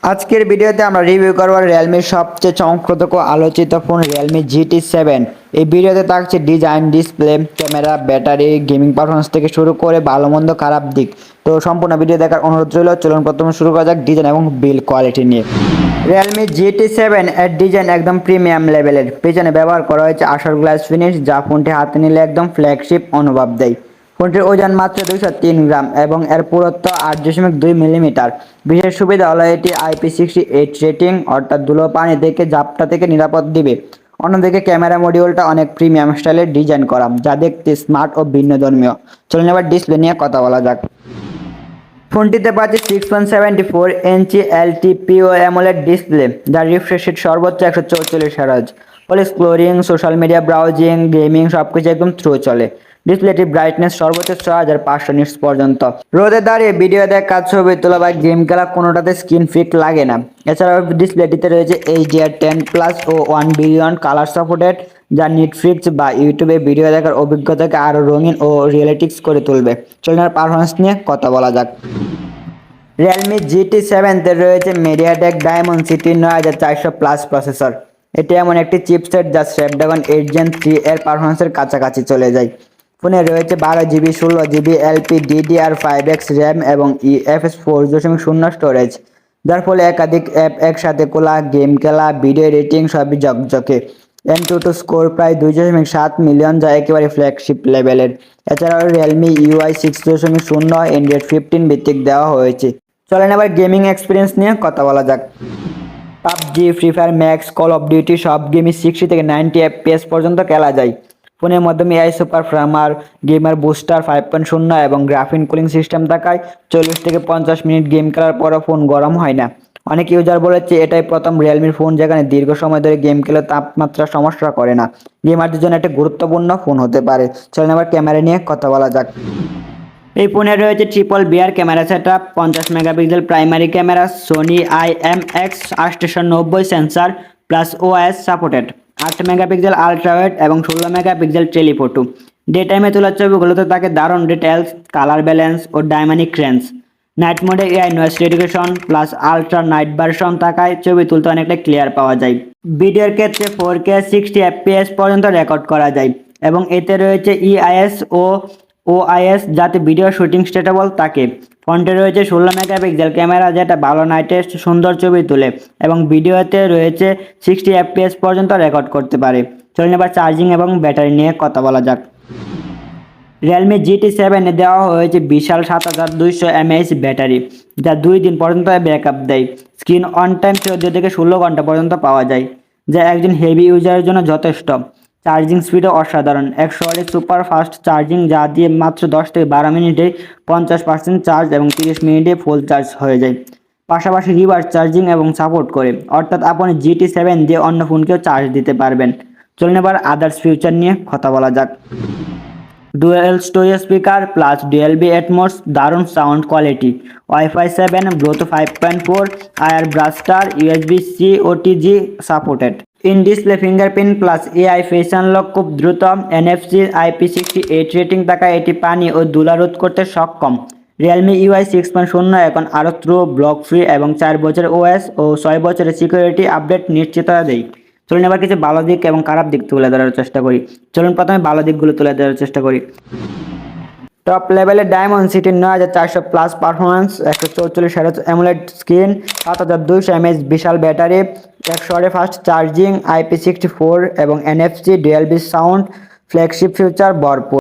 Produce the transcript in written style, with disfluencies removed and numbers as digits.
আজকের ভিডিওতে আমরা রিভিউ করব রিয়েলমির সবচেয়ে চমকপ্রদ ও আলোচিত ফোন রিয়েলমি GT7। এই ভিডিওতে থাকছে design, display, camera, battery, gaming performance থেকে শুরু করে ভালো মন্দ খারাপ দিক। তো সম্পূর্ণ ভিডিও দেখার অনুরোধ রইল। চলুন প্রথমে শুরু করা যাক ডিজাইন এবং বিল্ড কোয়ালিটি নিয়ে। রিয়েলমি GT7 এর ডিজাইন একদম প্রিমিয়াম লেভেলের। পেছনে ব্যবহার করা হয়েছে আশার গ্লাস ফিনিশ, যা ফোনটি হাতে নিলে একদম ফ্ল্যাগশিপ অনুভব দেয়। ফোনটির ওজন মাত্র 203 গ্রাম এবং এর পুরুত্ব 8.2 মিলিমিটার। বিশেষ সুবিধা হলো এটি IP68 রেটিং, অর্থাৎ ধুলো পানি থেকে ঝাপটা থেকে নিরাপদ দিবে। অন্যদিকে ক্যামেরা মডিউলটা অনেক প্রিমিয়াম স্টাইলের ডিজাইন করা, যা দেখতে স্মার্ট ও ভিন্নধর্মীয়। চলুন এবার ডিসপ্লে নিয়ে কথা বলা যাক। ফোনটিতে পাচ্ছে 6.74 ইঞ্চি LTPO অ্যামোলেড ডিসপ্লে, যার রিফ্রেশ রেট সর্বোচ্চ 144 হার্জ। ফলে scrolling, social media browsing, gaming সবকিছু একদম থ্রু চলে। ডিসপ্লেটির ব্রাইটনেস সর্বোচ্চ 6500 নিটস পর্যন্ত। রোদে দাঁড়িয়ে ভিডিও দেখা, ছবি তোলা বা গেম খেলা কোনোটাতে স্ক্রিন ফিট লাগে না। এছাড়াও ডিসপ্লেটিতে রয়েছে HDR10+ ও 1 বিলিয়ন কালার সাপোর্টেড, যা নেটফ্লিক্স বা ইউটিউবে ভিডিও দেখার অভিজ্ঞতাকে আরও রঙিন ও রিয়েলিস্টিক করে তুলবে। চলুন পারফরমেন্স নিয়ে কথা বলা যাক। রিয়েলমি GT7 তে রয়েছে মিডিয়াটেক ডায়মেনসিটি 9400+ প্রসেসর। এটি এমন একটি চিপসেট যা স্ন্যাপড্রাগন 8 Gen 3 এর পারফরমেন্সের কাছাকাছি চলে যায়। ফোনে রয়েছে 12GB, 16GB LPDDR5X র্যাম এবং UFS 4.0 স্টোরেজ, যার ফলে একাধিক অ্যাপ একসাথে খোলা, গেম খেলা, ভিডিও এডিটিং সবই ঝকঝকে। AnTuTu স্কোর প্রায় 2.7 মিলিয়ন, যা একেবারে ফ্ল্যাগশিপ লেভেলের। এছাড়াও রিয়েলমি UI 6.0 অ্যান্ড্রয়েড 15 ভিত্তিক দেওয়া হয়েছে। চলেন এবার গেমিং এক্সপিরিয়েন্স নিয়ে কথা বলা যাক। PUBG, free fire max, call of duty সব গেমই 60 থেকে 90 FPS পর্যন্ত খেলা যায়। ফোনের মাধ্যমে AI সুপার ফ্রামার, গেমার বুস্টার 5.0 এবং গ্রাফিন কুলিং সিস্টেম থাকায় 40 থেকে 50 মিনিট গেম খেলার পরও ফোন গরম হয় না। অনেক ইউজার বলেছে এটাই প্রথম রিয়েলমির ফোন যেখানে দীর্ঘ সময় ধরে গেম খেলে তাপমাত্রা সমস্যা করে না। গেমারদের জন্য একটা গুরুত্বপূর্ণ ফোন হতে পারে। চলেন আবার ক্যামেরা নিয়ে কথা বলা যাক। এই ফোনে রয়েছে ট্রিপল বিআর camera setup, 50 megapixel primary camera, Sony IMX 890 sensor plus OIS supported, 8 megapixel ultra wide এবং 16 মেগাপিক্সেল টেলিফোটো। ডে টাইমে তোলা ছবিগুলোতে থাকে দারুণ ডিটেলস, কালার ব্যালেন্স ও ডাইনামিক রেঞ্জ। নাইট মোডে AI noise reduction plus ultra night version থাকায় ছবি তুলতে অনেকটা ক্লিয়ার পাওয়া যায়। ভিডিওর ক্ষেত্রে 4K 60 FPS পর্যন্ত রেকর্ড করা যায় এবং এতে রয়েছে EIS ও OIS, যাতে ভিডিও শুটিং স্টেটেবল থাকে। ফ্রন্টে রয়েছে 16 মেগাপিক্সেল ক্যামেরা, যেটা ভালো নাইটে সুন্দর ছবি তোলে এবং ভিডিওতে রয়েছে 60 FPS পর্যন্ত রেকর্ড করতে পারে। চলুন এবার চার্জিং এবং ব্যাটারি নিয়ে কথা বলা যাক। রিয়েলমি GT7 এ দেওয়া হয়েছে বিশাল 7200 mAh ব্যাটারি, যা 2 দিন পর্যন্ত ব্যাকআপ দেয়। স্ক্রিন অন টাইম 14 থেকে 16 ঘন্টা পর্যন্ত পাওয়া যায়, যা একজন হেভি ইউজারের জন্য যথেষ্ট। চার্জিং স্পিডও অসাধারণ, 100 সুপার ফাস্ট চার্জিং, যা দিয়ে মাত্র 10 থেকে 12 মিনিটে 50% চার্জ এবং 30 মিনিটে ফুল চার্জ হয়ে যায়। পাশাপাশি রিভার্স চার্জিং এবং সাপোর্ট করে, অর্থাৎ আপনি GT7 দিয়ে অন্য ফোনকেও চার্জ দিতে পারবেন। চলুন এবার আদার্স ফিউচার নিয়ে কথা বলা যাক। Dual storage speaker plus DLB Atmos, দারুণ sound quality, Wi-Fi 7, Bluetooth 5.4, IR blaster, USB-C OTG supported. In display fingerprint plus AI face unlock খুব দ্রুত। NFC IP68 রেটিং থাকায় এটি পানি ও ধুলা রোধ করতে সক্ষম। রিয়েলমি UI 6.0 এখন আরও থ্রু ব্লক ফ্রি এবং 4 বছরের OS ও 6 বছরের সিকিউরিটি আপডেট নিশ্চিততা দেয়। চলুন এবার কিছু ভালো দিক এবং খারাপ দিক তুলে ধরার চেষ্টা করি। চলুন প্রথমে ভালো দিকগুলো তুলে ধরার চেষ্টা করি। টপ লেভেলের Dimensity 9400+ performance, 144 hertz AMOLED screen, 7200 mAh বিশাল ব্যাটারি, 100 ফাস্ট চার্জিং, IP64 এবং NFC dual base sound, flagship future ভরপুর।